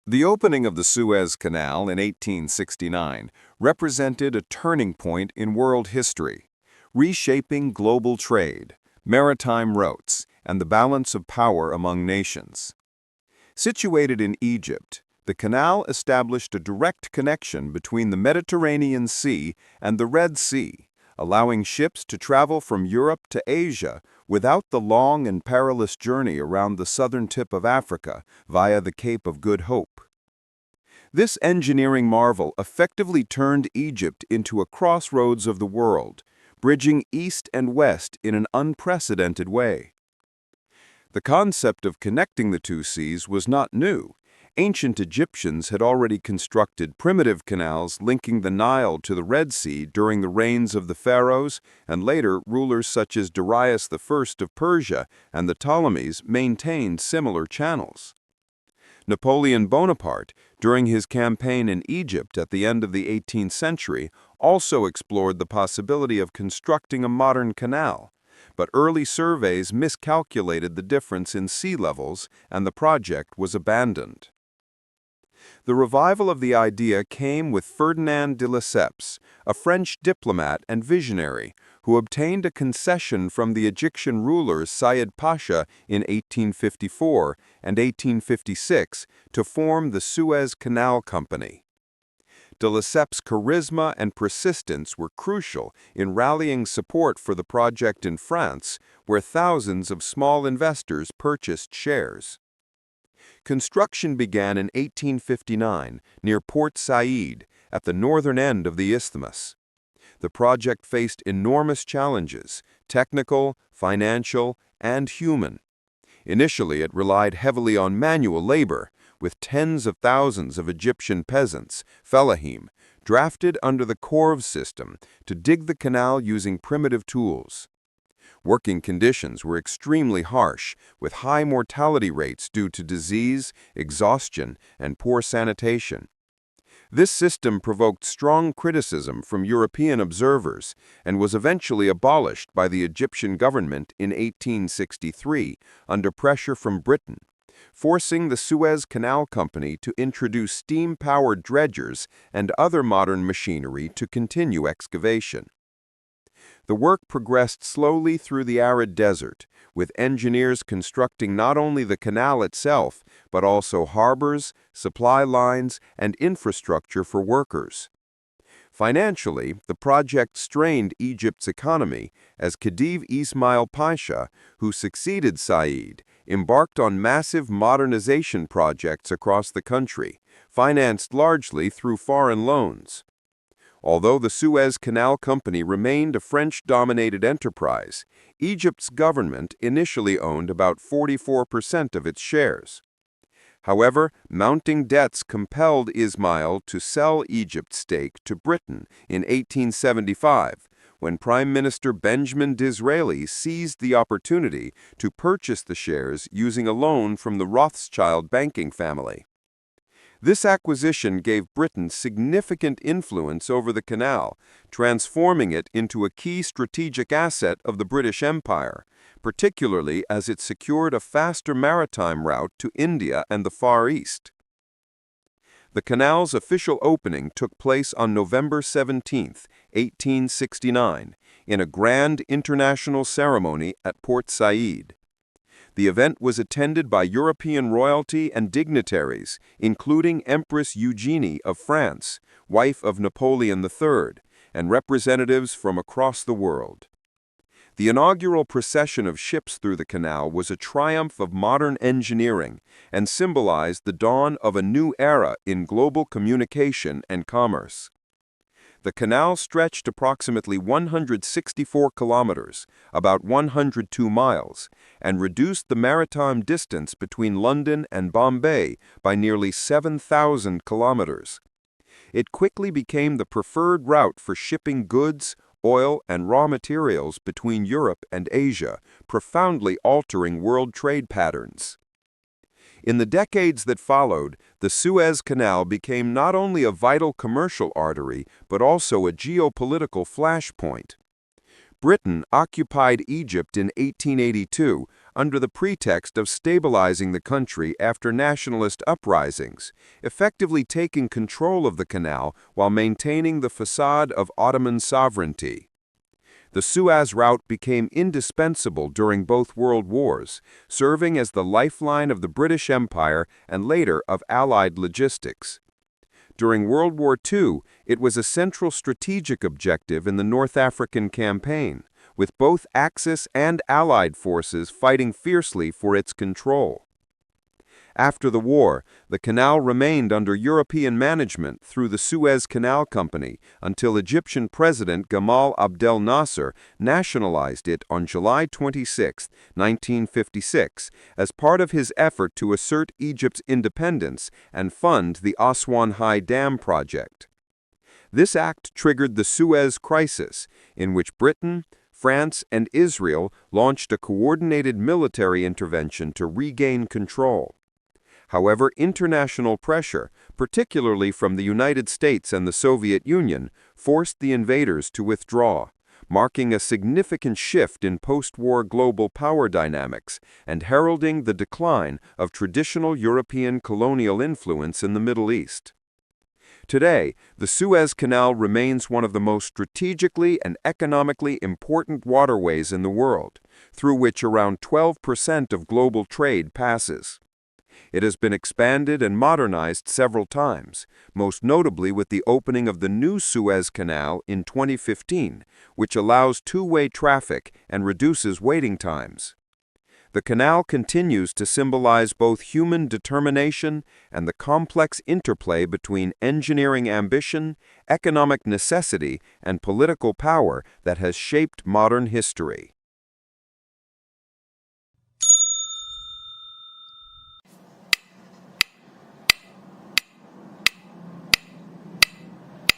The opening of the Suez Canal in 1869 represented a turning point in world history, reshaping global trade, maritime routes, and the balance of power among nations. Situated in Egypt, the canal established a direct connection between the Mediterranean Sea and the Red Sea, allowing ships to travel from Europe to Asia without the long and perilous journey around the southern tip of Africa via the Cape of Good Hope. This engineering marvel effectively turned Egypt into a crossroads of the world, bridging east and west in an unprecedented way. The concept of connecting the two seas was not new. Ancient Egyptians had already constructed primitive canals linking the Nile to the Red Sea during the reigns of the pharaohs, and later rulers such as Darius I of Persia and the Ptolemies maintained similar channels. Napoleon Bonaparte, during his campaign in Egypt at the end of the 18th century, also explored the possibility of constructing a modern canal, but early surveys miscalculated the difference in sea levels and the project was abandoned. The revival of the idea came with Ferdinand de Lesseps, a French diplomat and visionary, who obtained a concession from the Egyptian rulers Said Pasha in 1854 and 1856 to form the Suez Canal Company. De Lesseps' charisma and persistence were crucial in rallying support for the project in France, where thousands of small investors purchased shares. Construction began in 1859 near Port Said, at the northern end of the isthmus. The project faced enormous challenges, technical, financial, and human. Initially, it relied heavily on manual labor, with tens of thousands of Egyptian peasants, fellahim, drafted under the Corv system to dig the canal using primitive tools. Working conditions were extremely harsh, with high mortality rates due to disease, exhaustion, and poor sanitation. This system provoked strong criticism from European observers and was eventually abolished by the Egyptian government in 1863 under pressure from Britain, forcing the Suez Canal Company to introduce steam-powered dredgers and other modern machinery to continue excavation. The work progressed slowly through the arid desert, with engineers constructing not only the canal itself, but also harbors, supply lines, and infrastructure for workers. Financially, the project strained Egypt's economy as Khedive Isma'il Pasha, who succeeded Said, embarked on massive modernization projects across the country, financed largely through foreign loans. Although the Suez Canal Company remained a French-dominated enterprise, Egypt's government initially owned about 44% of its shares. However, mounting debts compelled Isma'il to sell Egypt's stake to Britain in 1875, when Prime Minister Benjamin Disraeli seized the opportunity to purchase the shares using a loan from the Rothschild banking family. This acquisition gave Britain significant influence over the canal, transforming it into a key strategic asset of the British Empire, particularly as it secured a faster maritime route to India and the Far East. The canal's official opening took place on November 17, 1869, in a grand international ceremony at Port Said. The event was attended by European royalty and dignitaries, including Empress Eugenie of France, wife of Napoleon III, and representatives from across the world. The inaugural procession of ships through the canal was a triumph of modern engineering and symbolized the dawn of a new era in global communication and commerce. The canal stretched approximately 164 kilometers, about 102 miles, and reduced the maritime distance between London and Bombay by nearly 7,000 kilometers. It quickly became the preferred route for shipping goods, oil, and raw materials between Europe and Asia, profoundly altering world trade patterns. In the decades that followed, the Suez Canal became not only a vital commercial artery, but also a geopolitical flashpoint. Britain occupied Egypt in 1882, under the pretext of stabilizing the country after nationalist uprisings, effectively taking control of the canal while maintaining the facade of Ottoman sovereignty. The Suez route became indispensable during both world wars, serving as the lifeline of the British Empire and later of Allied logistics. During World War II, it was a central strategic objective in the North African campaign, with both Axis and Allied forces fighting fiercely for its control. After the war, the canal remained under European management through the Suez Canal Company until Egyptian President Gamal Abdel Nasser nationalized it on July 26, 1956, as part of his effort to assert Egypt's independence and fund the Aswan High Dam project. This act triggered the Suez Crisis, in which Britain, France, and Israel launched a coordinated military intervention to regain control. However, international pressure, particularly from the United States and the Soviet Union, forced the invaders to withdraw, marking a significant shift in post-war global power dynamics and heralding the decline of traditional European colonial influence in the Middle East. Today, the Suez Canal remains one of the most strategically and economically important waterways in the world, through which around 12% of global trade passes. It has been expanded and modernized several times, most notably with the opening of the new Suez Canal in 2015, which allows two-way traffic and reduces waiting times. The canal continues to symbolize both human determination and the complex interplay between engineering ambition, economic necessity, and political power that has shaped modern history.